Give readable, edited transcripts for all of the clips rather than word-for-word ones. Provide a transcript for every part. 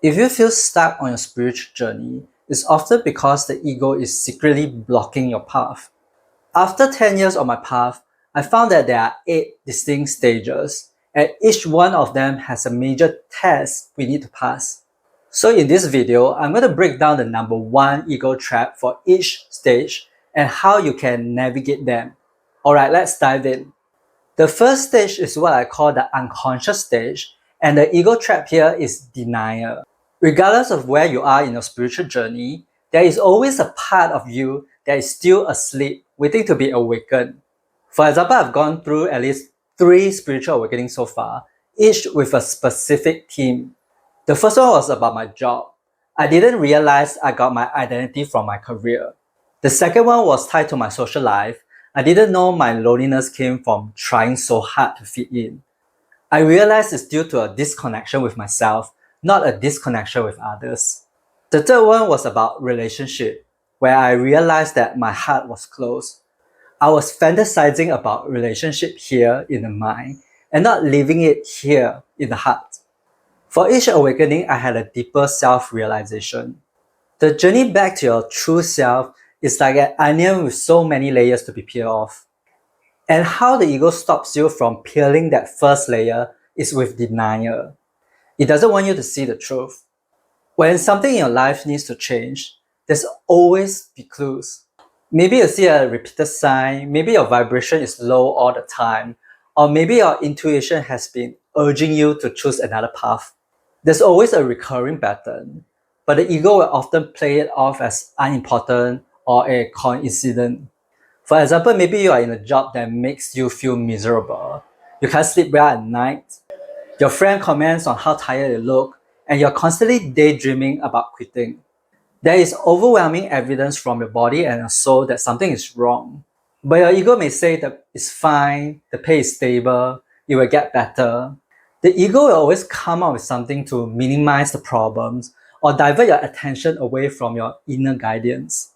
If you feel stuck on your spiritual journey, it's often because the ego is secretly blocking your path. After 10 years on my path, I found that there are 8 distinct stages, and each one of them has a major test we need to pass. So in this video, I'm going to break down the number 1 ego trap for each stage and how you can navigate them. Alright, let's dive in. The first stage is what I call the unconscious stage, and the ego trap here is denial. Regardless of where you are in your spiritual journey, there is always a part of you that is still asleep, waiting to be awakened. For example, I've gone through at least 3 spiritual awakenings so far, each with a specific theme. The first one was about my job. I didn't realize I got my identity from my career. The second one was tied to my social life. I didn't know my loneliness came from trying so hard to fit in. I realized it's due to a disconnection with myself, not a disconnection with others. The third one was about relationship, where I realized that my heart was closed. I was fantasizing about relationship here in the mind and not living it here in the heart. For each awakening, I had a deeper self-realization. The journey back to your true self is like an onion with so many layers to be peeled off. And how the ego stops you from peeling that first layer is with denial. It doesn't want you to see the truth. When something in your life needs to change, there's always be clues. Maybe you see a repeated sign, maybe your vibration is low all the time, or maybe your intuition has been urging you to choose another path. There's always a recurring pattern, but the ego will often play it off as unimportant or a coincidence. For example, maybe you are in a job that makes you feel miserable. You can't sleep well at night. Your friend comments on how tired you look, and you're constantly daydreaming about quitting. There is overwhelming evidence from your body and your soul that something is wrong. But your ego may say that it's fine, the pay is stable, it will get better. The ego will always come up with something to minimize the problems or divert your attention away from your inner guidance.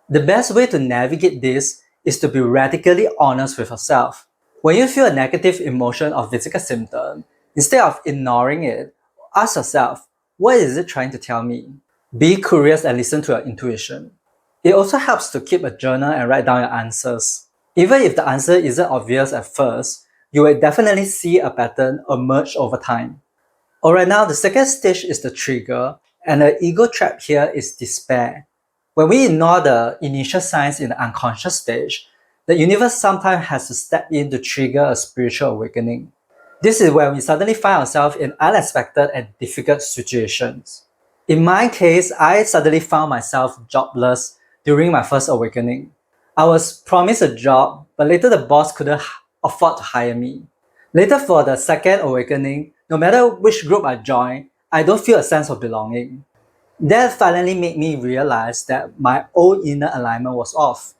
The best way to navigate this is to be radically honest with yourself. When you feel a negative emotion or physical symptom, instead of ignoring it, ask yourself, what is it trying to tell me? Be curious and listen to your intuition. It also helps to keep a journal and write down your answers. Even if the answer isn't obvious at first, you will definitely see a pattern emerge over time. Alright, now the second stage is the trigger, and the ego trap here is despair. When we ignore the initial signs in the unconscious stage, the universe sometimes has to step in to trigger a spiritual awakening. This is when we suddenly find ourselves in unexpected and difficult situations. In my case, I suddenly found myself jobless during my first awakening. I was promised a job, but later the boss couldn't afford to hire me. Later for the second awakening, no matter which group I join, I don't feel a sense of belonging. That finally made me realize that my own inner alignment was off.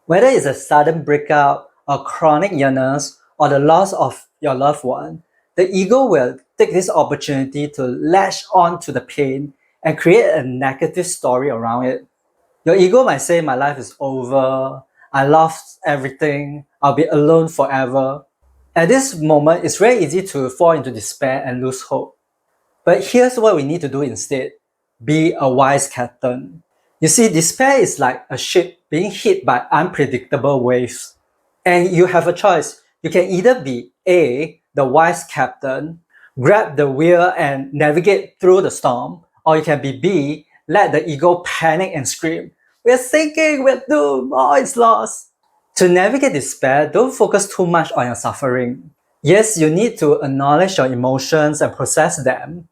Whether it's a sudden breakup, a chronic illness, or the loss of your loved one, the ego will take this opportunity to latch on to the pain and create a negative story around it. Your ego might say, my life is over, I lost everything, I'll be alone forever. At this moment, it's very easy to fall into despair and lose hope. But here's what we need to do instead. Be a wise captain. You see, despair is like a ship being hit by unpredictable waves. And you have a choice. You can either be A, the wise captain, grab the wheel and navigate through the storm, or you can be B, let the ego panic and scream, we're sinking, we're doomed, all is lost. To navigate despair, don't focus too much on your suffering. Yes, you need to acknowledge your emotions and process them,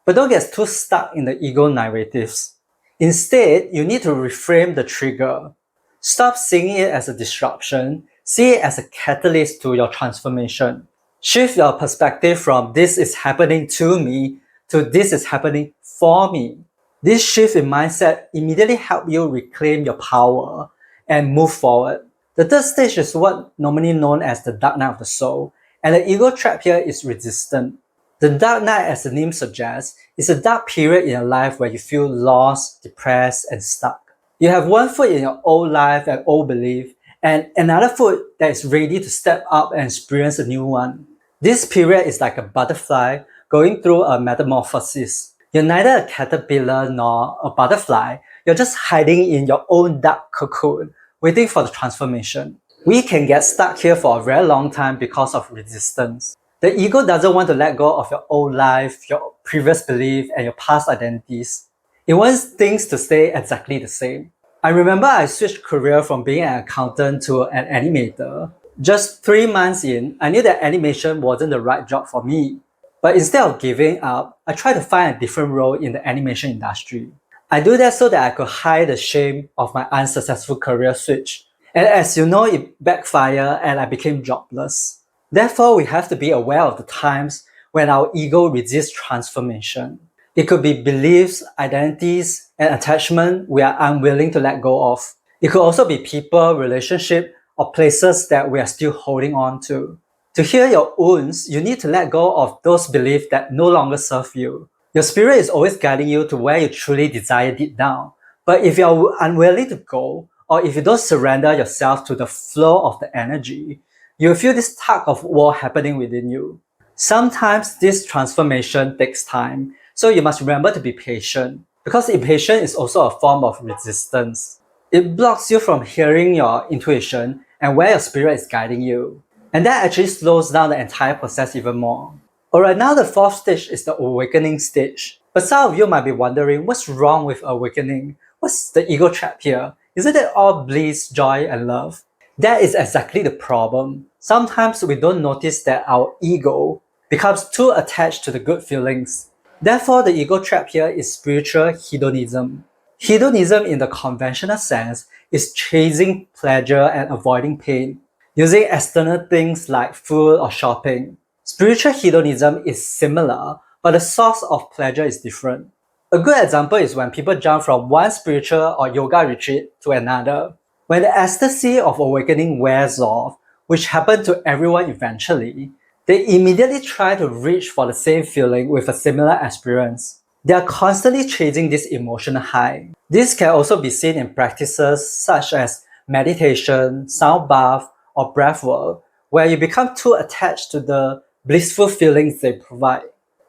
but don't get too stuck in the ego narratives. Instead, you need to reframe the trigger. Stop seeing it as a disruption, see it as a catalyst to your transformation. Shift your perspective from this is happening to me to this is happening for me. This shift in mindset immediately helps you reclaim your power and move forward. The third stage is what normally known as the dark night of the soul, and the ego trap here is resistant. The dark night, as the name suggests, is a dark period in your life where you feel lost, depressed, and stuck. You have one foot in your old life and old belief, and another foot that is ready to step up and experience a new one. This period is like a butterfly going through a metamorphosis. You're neither a caterpillar nor a butterfly. You're just hiding in your own dark cocoon, waiting for the transformation. We can get stuck here for a very long time because of resistance. The ego doesn't want to let go of your old life, your previous belief, and your past identities. It wants things to stay exactly the same. I remember I switched career from being an accountant to an animator. Just 3 months in, I knew that animation wasn't the right job for me. But instead of giving up, I tried to find a different role in the animation industry. I do that so that I could hide the shame of my unsuccessful career switch. And as you know, it backfired and I became jobless. Therefore, we have to be aware of the times when our ego resists transformation. It could be beliefs, identities, and attachment we are unwilling to let go of. It could also be people, relationship, or places that we are still holding on to. To heal your wounds, you need to let go of those beliefs that no longer serve you. Your spirit is always guiding you to where you truly desire deep down. But if you're unwilling to go, or if you don't surrender yourself to the flow of the energy, you'll feel this tug of war happening within you. Sometimes this transformation takes time, so you must remember to be patient, because impatience is also a form of resistance. It blocks you from hearing your intuition and where your spirit is guiding you. And that actually slows down the entire process even more. Alright, now the fourth stage is the awakening stage. But some of you might be wondering, what's wrong with awakening? What's the ego trap here? Isn't it all bliss, joy, and love? That is exactly the problem. Sometimes we don't notice that our ego becomes too attached to the good feelings. Therefore, the ego trap here is spiritual hedonism. Hedonism in the conventional sense is chasing pleasure and avoiding pain, using external things like food or shopping. Spiritual hedonism is similar, but the source of pleasure is different. A good example is when people jump from one spiritual or yoga retreat to another. When the ecstasy of awakening wears off, which happens to everyone eventually, they immediately try to reach for the same feeling with a similar experience. They are constantly chasing this emotional high. This can also be seen in practices such as meditation, sound bath, or breath work, where you become too attached to the blissful feelings they provide.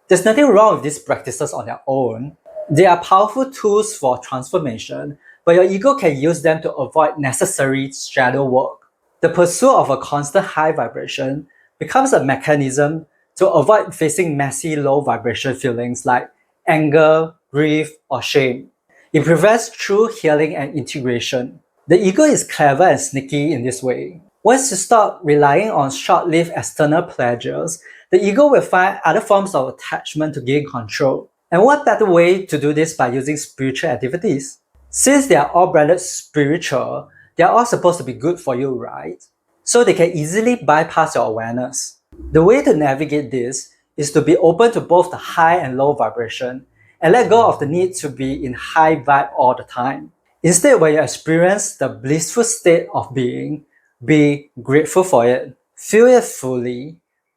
There's nothing wrong with these practices on their own. They are powerful tools for transformation, but your ego can use them to avoid necessary shadow work. The pursuit of a constant high vibration becomes a mechanism to avoid facing messy low vibration feelings like anger, grief, or shame. It prevents true healing and integration. The ego is clever and sneaky in this way. Once you stop relying on short-lived external pleasures, the ego will find other forms of attachment to gain control. And what better way to do this by using spiritual activities? Since they are all branded spiritual, they are all supposed to be good for you, right? So they can easily bypass your awareness. The way to navigate this is to be open to both the high and low vibration and let go of the need to be in high vibe all the time. Instead, when you experience the blissful state of being, be grateful for it, feel it fully,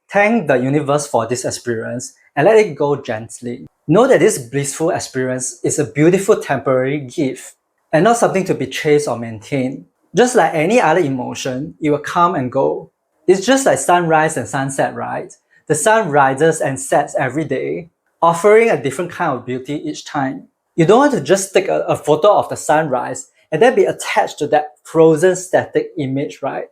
thank the universe for this experience, and let it go gently. Know that this blissful experience is a beautiful temporary gift and not something to be chased or maintained. Just like any other emotion, it will come and go. It's just like sunrise and sunset, right? The sun rises and sets every day, offering a different kind of beauty each time. You don't want to just take a photo of the sunrise and then be attached to that frozen static image, right?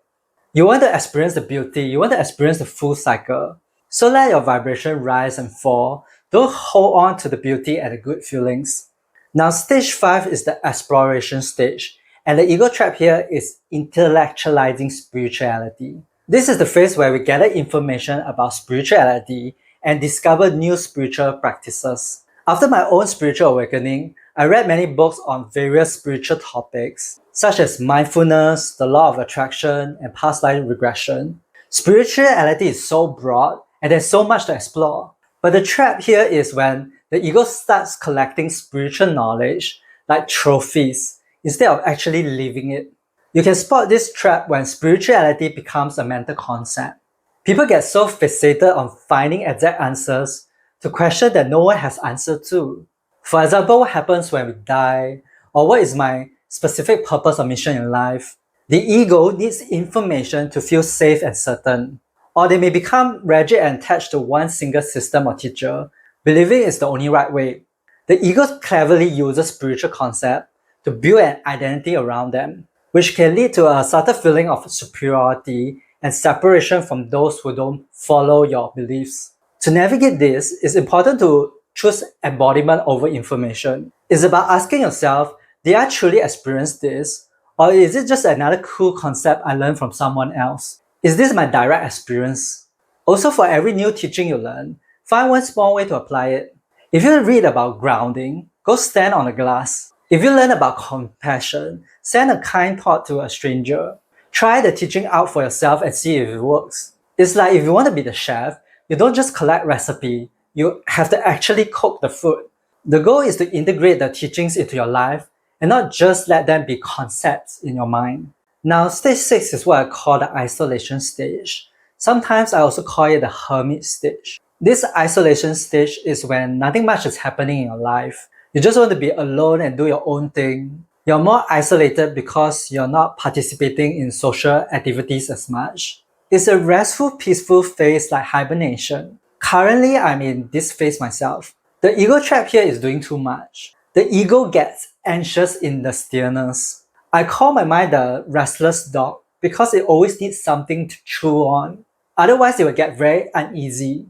You want to experience the beauty, you want to experience the full cycle. So let your vibration rise and fall. Don't hold on to the beauty and the good feelings. Now, stage 5 is the exploration stage, and the ego trap here is intellectualizing spirituality. This is the phase where we gather information about spirituality and discover new spiritual practices. After my own spiritual awakening, I read many books on various spiritual topics, such as mindfulness, the law of attraction, and past life regression. Spirituality is so broad, and there's so much to explore. But the trap here is when the ego starts collecting spiritual knowledge like trophies instead of actually living it. You can spot this trap when spirituality becomes a mental concept. People get so fixated on finding exact answers to questions that no one has answer to. For example, what happens when we die? Or what is my specific purpose or mission in life? The ego needs information to feel safe and certain. Or they may become rigid and attached to one single system or teacher, believing it's the only right way. The ego cleverly uses spiritual concepts to build an identity around them, which can lead to a subtle feeling of superiority and separation from those who don't follow your beliefs. To navigate this, it's important to choose embodiment over information. It's about asking yourself, did I truly experience this? Or is it just another cool concept I learned from someone else? Is this my direct experience? Also, for every new teaching you learn, find one small way to apply it. If you read about grounding, go stand on a glass. If you learn about compassion, send a kind thought to a stranger. Try the teaching out for yourself and see if it works. It's like if you want to be the chef, you don't just collect recipe, you have to actually cook the food. The goal is to integrate the teachings into your life and not just let them be concepts in your mind. Now, stage 6 is what I call the isolation stage. Sometimes I also call it the hermit stage. This isolation stage is when nothing much is happening in your life. You just want to be alone and do your own thing. You're more isolated because you're not participating in social activities as much. It's a restful, peaceful phase like hibernation. Currently, I'm in this phase myself. The ego trap here is doing too much. The ego gets anxious in the stillness. I call my mind the restless dog because it always needs something to chew on. Otherwise, it will get very uneasy.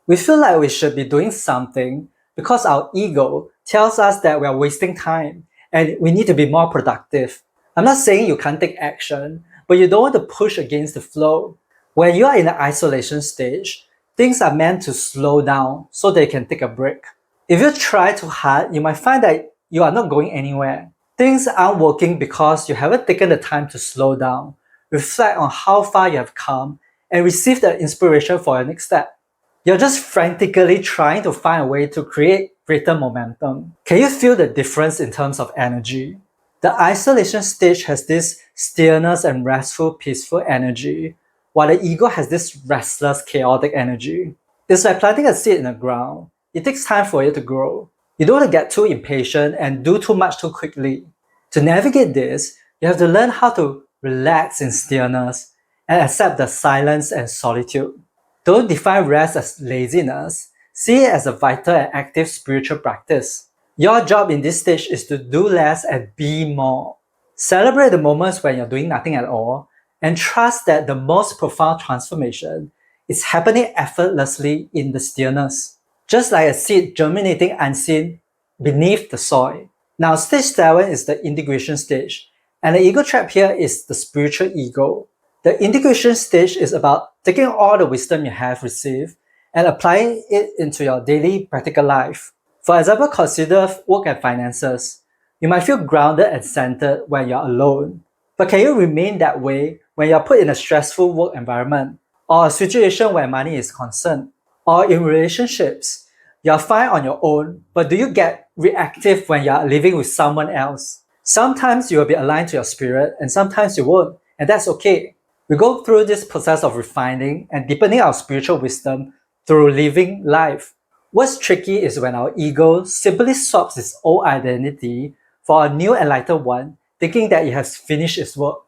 We feel like we should be doing something because our ego tells us that we are wasting time and we need to be more productive. I'm not saying you can't take action, but you don't want to push against the flow. When you are in the isolation stage, things are meant to slow down so they can take a break. If you try too hard, you might find that you are not going anywhere. Things aren't working because you haven't taken the time to slow down, reflect on how far you have come, and receive the inspiration for your next step. You're just frantically trying to find a way to create greater momentum. Can you feel the difference in terms of energy? The isolation stage has this stillness and restful, peaceful energy, while the ego has this restless, chaotic energy. It's like planting a seed in the ground. It takes time for it to grow. You don't want to get too impatient and do too much too quickly. To navigate this, you have to learn how to relax in stillness and accept the silence and solitude. Don't define rest as laziness. See it as a vital and active spiritual practice. Your job in this stage is to do less and be more. Celebrate the moments when you're doing nothing at all and trust that the most profound transformation is happening effortlessly in the stillness. Just like a seed germinating unseen beneath the soil. Now, stage 7 is the integration stage, and the ego trap here is the spiritual ego. The integration stage is about taking all the wisdom you have received and applying it into your daily practical life. For example, consider work and finances. You might feel grounded and centered when you're alone, but can you remain that way when you're put in a stressful work environment or a situation where money is concerned? Or in relationships, you're fine on your own, but do you get reactive when you're living with someone else? Sometimes you will be aligned to your spirit and sometimes you won't, and that's okay. We go through this process of refining and deepening our spiritual wisdom through living life. What's tricky is when our ego simply swaps its old identity for a new enlightened one, thinking that it has finished its work.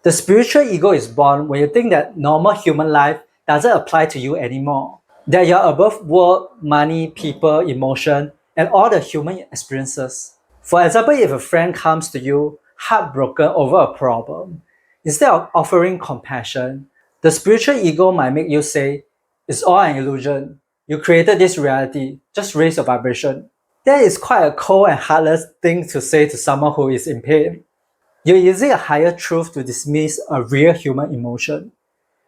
The spiritual ego is born when you think that normal human life doesn't apply to you anymore, that you're above work, money, people, emotion, and all the human experiences. For example, if a friend comes to you heartbroken over a problem, instead of offering compassion, the spiritual ego might make you say, "It's all an illusion. You created this reality. Just raise your vibration." That is quite a cold and heartless thing to say to someone who is in pain. You're using a higher truth to dismiss a real human emotion.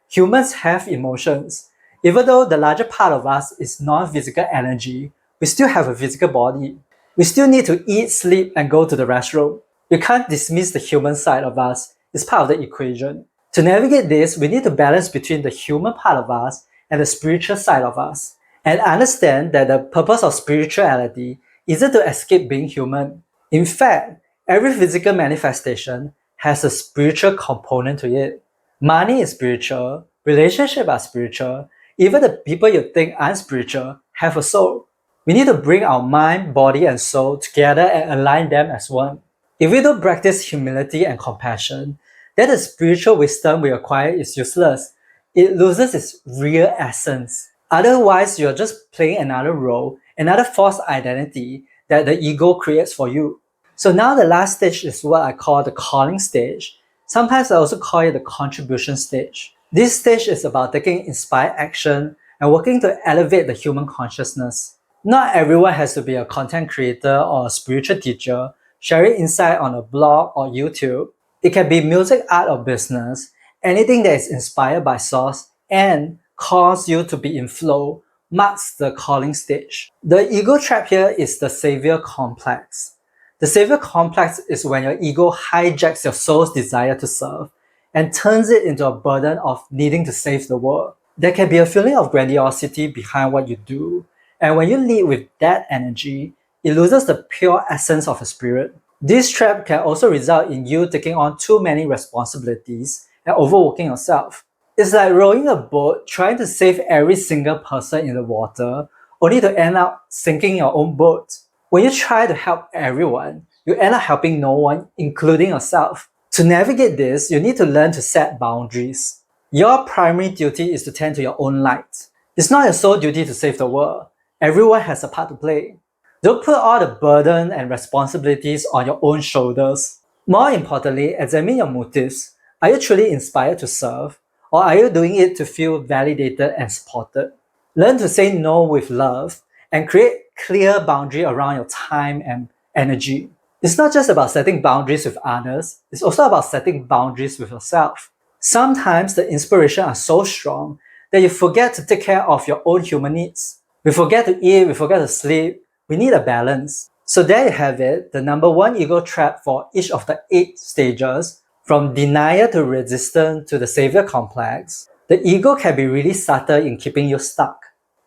Humans have emotions. Even though the larger part of us is non-physical energy, we still have a physical body. We still need to eat, sleep, and go to the restroom. You can't dismiss the human side of us. It's part of the equation. To navigate this, we need to balance between the human part of us and the spiritual side of us, and understand that the purpose of spirituality isn't to escape being human. In fact, every physical manifestation has a spiritual component to it. Money is spiritual, relationships are spiritual, even the people you think aren't spiritual have a soul. We need to bring our mind, body, and soul together and align them as one. If we don't practice humility and compassion, then the spiritual wisdom we acquire is useless. It loses its real essence. Otherwise, you're just playing another role, another false identity that the ego creates for you. So now the last stage is what I call the calling stage. Sometimes I also call it the contribution stage. This stage is about taking inspired action and working to elevate the human consciousness. Not everyone has to be a content creator or a spiritual teacher, sharing insight on a blog or YouTube. It can be music, art, or business, anything that is inspired by source and cause you to be in flow marks the calling stage. The ego trap here is the savior complex. The savior complex is when your ego hijacks your soul's desire to serve and turns it into a burden of needing to save the world. There can be a feeling of grandiosity behind what you do, and when you lead with that energy, it loses the pure essence of a spirit. This trap can also result in you taking on too many responsibilities and overworking yourself. It's like rowing a boat trying to save every single person in the water, only to end up sinking your own boat. When you try to help everyone, you end up helping no one, including yourself. To navigate this, you need to learn to set boundaries. Your primary duty is to tend to your own light. It's not your sole duty to save the world. Everyone has a part to play. Don't put all the burden and responsibilities on your own shoulders. More importantly, examine your motives. Are you truly inspired to serve? Or are you doing it to feel validated and supported? Learn to say no with love and create clear boundary around your time and energy. It's not just about setting boundaries with others, it's also about setting boundaries with yourself. Sometimes the inspiration are so strong that you forget to take care of your own human needs. We forget to eat, we forget to sleep. We need a balance. So there you have it, the number one ego trap for each of the 8 stages, from denial to resistance to the savior complex. The ego can be really subtle in keeping you stuck.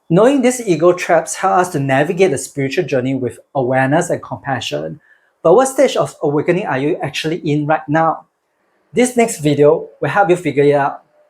Knowing these ego traps help us to navigate the spiritual journey with awareness and compassion. But what stage of awakening are you actually in right now? This next video will help you figure it out.